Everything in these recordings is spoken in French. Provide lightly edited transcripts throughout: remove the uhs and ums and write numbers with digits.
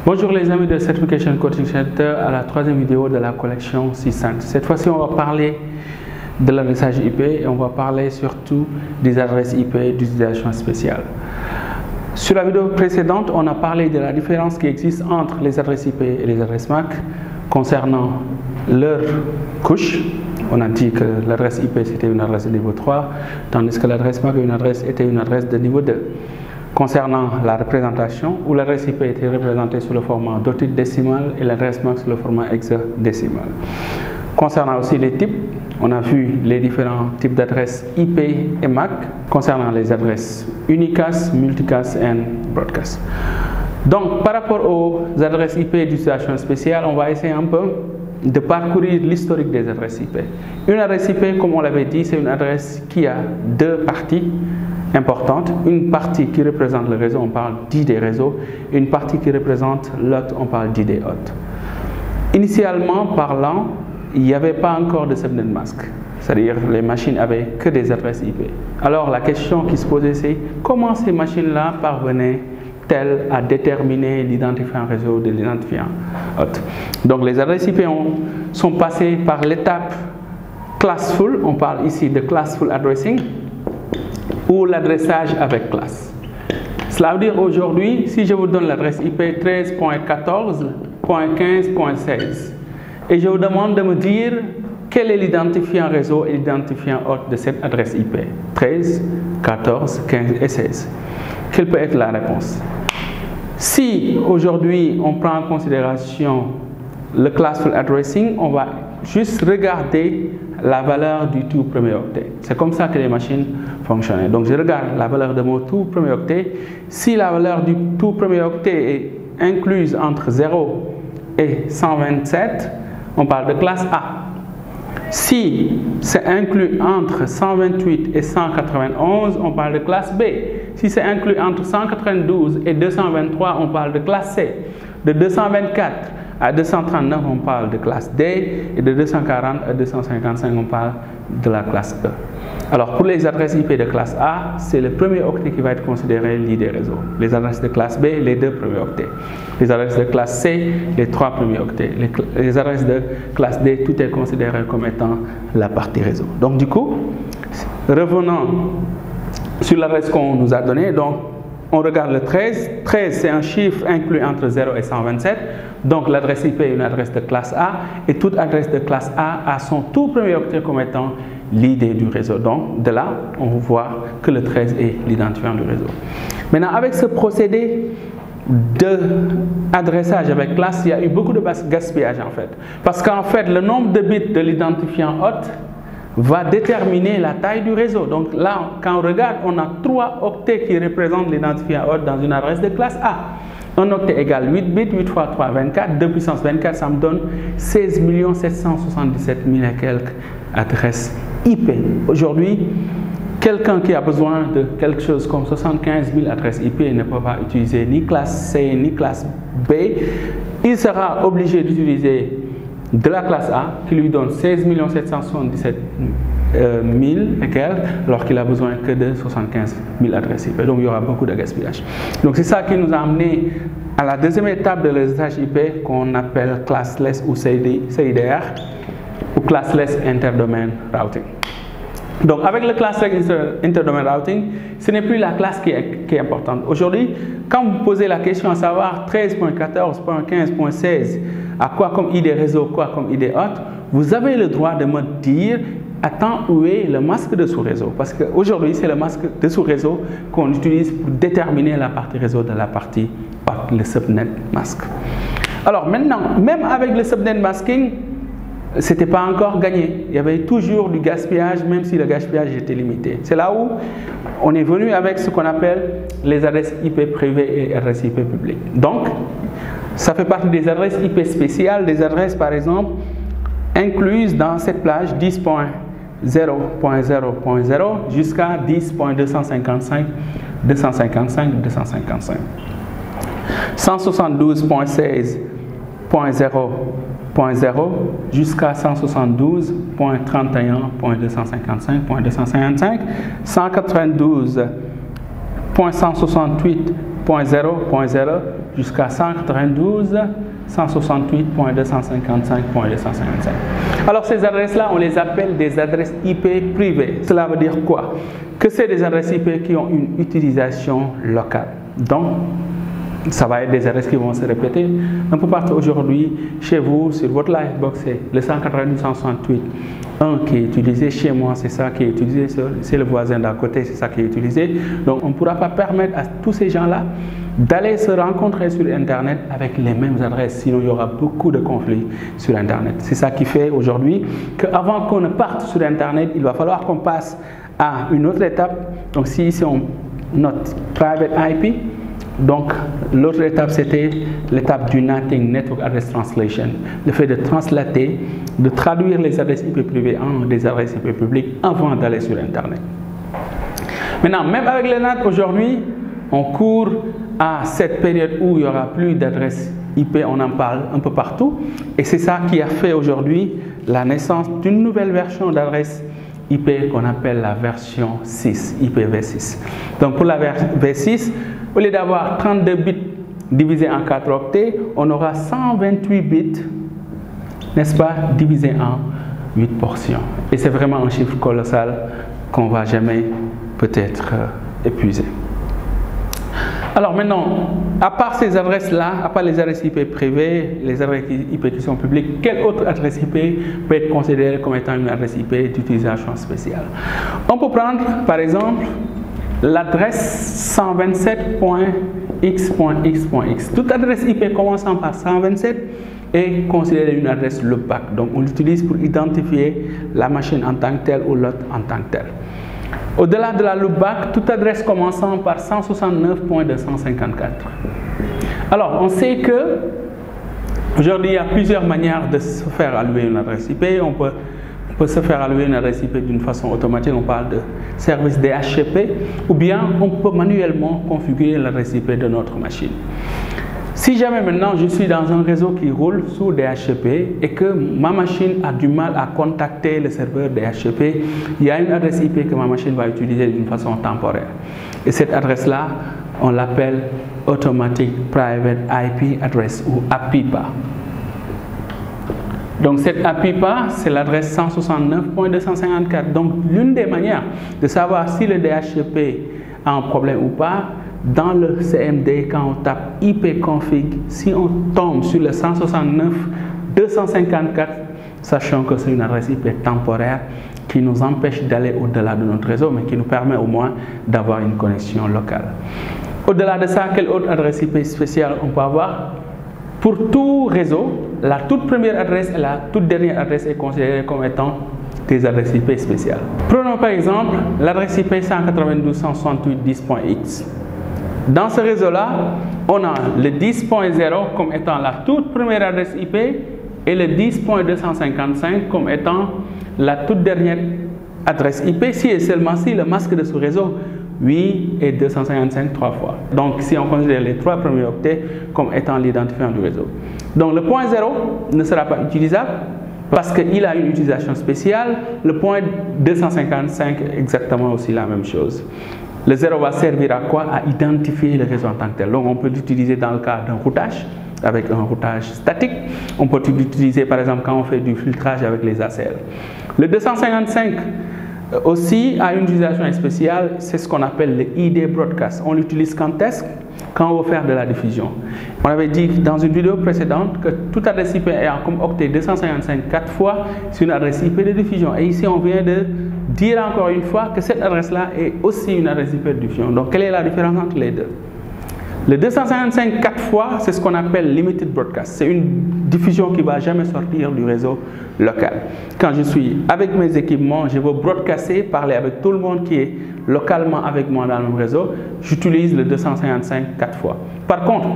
Bonjour les amis de Certification Coaching Center à la troisième vidéo de la collection 600. Cette fois-ci, on va parler de l'adressage IP et on va parler surtout des adresses IP d'utilisation spéciale. Sur la vidéo précédente, on a parlé de la différence qui existe entre les adresses IP et les adresses MAC concernant leur couche. On a dit que l'adresse IP c'était une adresse de niveau 3, tandis que l'adresse MAC était une adresse de niveau 2. Concernant la représentation, où l'adresse IP était représentée sous le format d'octodécimal et l'adresse MAC sous le format hexadécimal. Concernant aussi les types, on a vu les différents types d'adresses IP et MAC concernant les adresses unicast, multicast et broadcast. Donc, par rapport aux adresses IP d'utilisation spéciale, on va essayer un peu de parcourir l'historique des adresses IP. Une adresse IP, comme on l'avait dit, c'est une adresse qui a deux parties importantes. Une partie qui représente le réseau, on parle d'ID réseau, et une partie qui représente l'hôte, on parle d'ID hôte. Initialement parlant, il n'y avait pas encore de subnet mask, c'est-à-dire les machines avaient que des adresses IP. Alors la question qui se posait, c'est comment ces machines-là parvenaient-elles à déterminer l'identifiant réseau de l'identifiant hôte? Donc les adresses IP sont passées par l'étape classful, on parle ici de classful addressing, ou l'adressage avec classe. Cela veut dire aujourd'hui, si je vous donne l'adresse IP 13.14.15.16 et je vous demande de me dire quel est l'identifiant réseau et l'identifiant hôte de cette adresse IP 13, 14, 15 et 16, quelle peut être la réponse? Si aujourd'hui on prend en considération le classful addressing, on va juste regarder la valeur du tout premier octet. C'est comme ça que les machines fonctionnaient. Donc je regarde la valeur de mon tout premier octet. Si la valeur du tout premier octet est incluse entre 0 et 127, on parle de classe A. Si c'est inclus entre 128 et 191, on parle de classe B. Si c'est inclus entre 192 et 223, on parle de classe C. De 224 à 239, on parle de classe D, et de 240 à 255, on parle de la classe E. Alors, pour les adresses IP de classe A, c'est le premier octet qui va être considéré l'ID réseau. Les adresses de classe B, les deux premiers octets. Les adresses de classe C, les trois premiers octets. Les adresses de classe D, tout est considéré comme étant la partie réseau. Donc, du coup, revenons sur l'adresse qu'on nous a donnée. Donc, on regarde le 13. 13, c'est un chiffre inclus entre 0 et 127. Donc, l'adresse IP est une adresse de classe A. Et toute adresse de classe A a son tout premier octet comme étant l'ID du réseau. Donc, de là, on voit que le 13 est l'identifiant du réseau. Maintenant, avec ce procédé d'adressage avec classe, il y a eu beaucoup de gaspillage en fait. Parce qu'en fait, le nombre de bits de l'identifiant hôte va déterminer la taille du réseau. Donc là, quand on regarde, on a 3 octets qui représentent l'identifiant hôte dans une adresse de classe A. Un octet égale 8 bits, 8 fois 3, 24, 2 puissance 24, ça me donne 16 777 000 et quelques adresses IP. Aujourd'hui, quelqu'un qui a besoin de quelque chose comme 75 000 adresses IP ne peut pas utiliser ni classe C ni classe B. Il sera obligé d'utiliser de la classe A qui lui donne 16 777 000 et quelques, alors qu'il a besoin que de 75 000 adresses IP. Donc il y aura beaucoup de gaspillage. Donc c'est ça qui nous a amené à la deuxième étape de l'adressage IP qu'on appelle classless ou CIDR ou classless interdomain routing. Donc avec le classless interdomain routing, ce n'est plus la classe qui est importante. Aujourd'hui, quand vous posez la question à savoir 13.14.15.16 à quoi comme ID réseau, quoi comme ID hôte, vous avez le droit de me dire attends, où est le masque de sous-réseau? Parce qu'aujourd'hui, c'est le masque de sous-réseau qu'on utilise pour déterminer la partie réseau de la partie hôte, le subnet mask. Alors maintenant, même avec le subnet masking, ce n'était pas encore gagné. Il y avait toujours du gaspillage, même si le gaspillage était limité. C'est là où on est venu avec ce qu'on appelle les adresses IP privées et adresses IP publiques. Donc, ça fait partie des adresses IP spéciales, des adresses par exemple incluses dans cette plage 10.0.0.0 jusqu'à 10.255.255.255. 172.16.0.0 jusqu'à 172.31.255.255, 192 168.0.0 jusqu'à 192.168.255.255. Alors ces adresses-là, on les appelle des adresses IP privées. Cela veut dire quoi? Que c'est des adresses IP qui ont une utilisation locale. Donc, ça va être des adresses qui vont se répéter un peu partout aujourd'hui. Chez vous, sur votre Livebox, c'est le 192.168.1 qui est utilisé. Chez moi, c'est ça qui est utilisé. C'est le voisin d'à côté, c'est ça qui est utilisé. Donc, on ne pourra pas permettre à tous ces gens-là d'aller se rencontrer sur Internet avec les mêmes adresses. Sinon, il y aura beaucoup de conflits sur Internet. C'est ça qui fait aujourd'hui qu'avant qu'on ne parte sur Internet, il va falloir qu'on passe à une autre étape. Donc, si ici on note Private IP, donc l'autre étape c'était l'étape du NATing, Network Address Translation, le fait de translater, de traduire les adresses IP privées en des adresses IP publiques avant d'aller sur Internet. Maintenant, même avec le NAT aujourd'hui, on court à cette période où il n'y aura plus d'adresses IP, on en parle un peu partout, et c'est ça qui a fait aujourd'hui la naissance d'une nouvelle version d'adresse IP qu'on appelle la version 6, IPv6. Donc pour la V6, au lieu d'avoir 32 bits divisés en 4 octets, on aura 128 bits, n'est-ce pas, divisés en 8 portions. Et c'est vraiment un chiffre colossal qu'on ne va jamais peut-être épuiser. Alors maintenant, à part ces adresses-là, à part les adresses IP privées, les adresses IP qui sont publiques, quelle autre adresse IP peut être considérée comme étant une adresse IP d'utilisation spéciale? On peut prendre par exemple l'adresse 127.x.x.x. Toute adresse IP commençant par 127 est considérée une adresse loopback. Donc on l'utilise pour identifier la machine en tant que telle ou l'autre en tant que telle. Au-delà de la loopback, toute adresse commençant par 169.254. Alors, on sait que aujourd'hui, il y a plusieurs manières de se faire allouer une adresse IP. On peut se faire allouer une adresse IP d'une façon automatique. On parle de service DHCP. Ou bien, on peut manuellement configurer l'adresse IP de notre machine. Si jamais maintenant je suis dans un réseau qui roule sous DHCP et que ma machine a du mal à contacter le serveur DHCP, il y a une adresse IP que ma machine va utiliser d'une façon temporaire. Et cette adresse-là, on l'appelle Automatic Private IP Address ou APIPA. Donc cette APIPA, c'est l'adresse 169.254. Donc l'une des manières de savoir si le DHCP a un problème ou pas, dans le CMD, quand on tape ipconfig, si on tombe sur le 169.254, sachant que c'est une adresse IP temporaire qui nous empêche d'aller au-delà de notre réseau, mais qui nous permet au moins d'avoir une connexion locale. Au-delà de ça, quelle autre adresse IP spéciale on peut avoir? Pour tout réseau, la toute première adresse et la toute dernière adresse est considérée comme étant des adresses IP spéciales. Prenons par exemple l'adresse IP 192.168.10.x. Dans ce réseau-là, on a le 10.0 comme étant la toute première adresse IP et le 10.255 comme étant la toute dernière adresse IP, si et seulement si le masque de ce réseau 8 et 255 trois fois. Donc si on considère les trois premiers octets comme étant l'identifiant du réseau. Donc le point 0 ne sera pas utilisable parce qu'il a une utilisation spéciale. Le point 255 exactement aussi la même chose. Le 0 va servir à quoi? À identifier le réseau en tant que tel. Donc on peut l'utiliser dans le cas d'un routage, avec un routage statique. On peut l'utiliser par exemple quand on fait du filtrage avec les ACL. Le 255 aussi a une utilisation spéciale, c'est ce qu'on appelle le ID broadcast. On l'utilise quand est-ce? Quand on veut faire de la diffusion. On avait dit dans une vidéo précédente que toute adresse IP ayant comme octet 255 4 fois, c'est une adresse IP de diffusion. Et ici on vient de dire encore une fois que cette adresse-là est aussi une adresse IP de diffusion. Donc quelle est la différence entre les deux? Le 255 4 fois, c'est ce qu'on appelle limited broadcast. C'est une diffusion qui ne va jamais sortir du réseau local. Quand je suis avec mes équipements, je veux broadcaster, parler avec tout le monde qui est localement avec moi dans le même réseau, j'utilise le 255 4 fois. Par contre,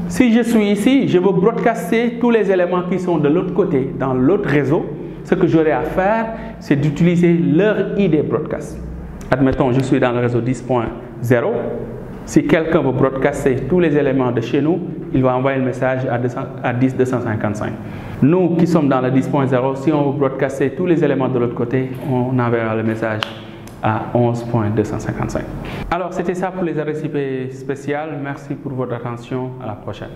si je suis ici, je veux broadcaster tous les éléments qui sont de l'autre côté, dans l'autre réseau. Ce que j'aurai à faire, c'est d'utiliser leur ID broadcast. Admettons, je suis dans le réseau 10.0. Si quelqu'un veut broadcaster tous les éléments de chez nous, il va envoyer le message à 10.255. Nous qui sommes dans le 10.0, si on veut broadcaster tous les éléments de l'autre côté, on enverra le message à 11.255. Alors, c'était ça pour les adresses IP spéciales. Merci pour votre attention. À la prochaine.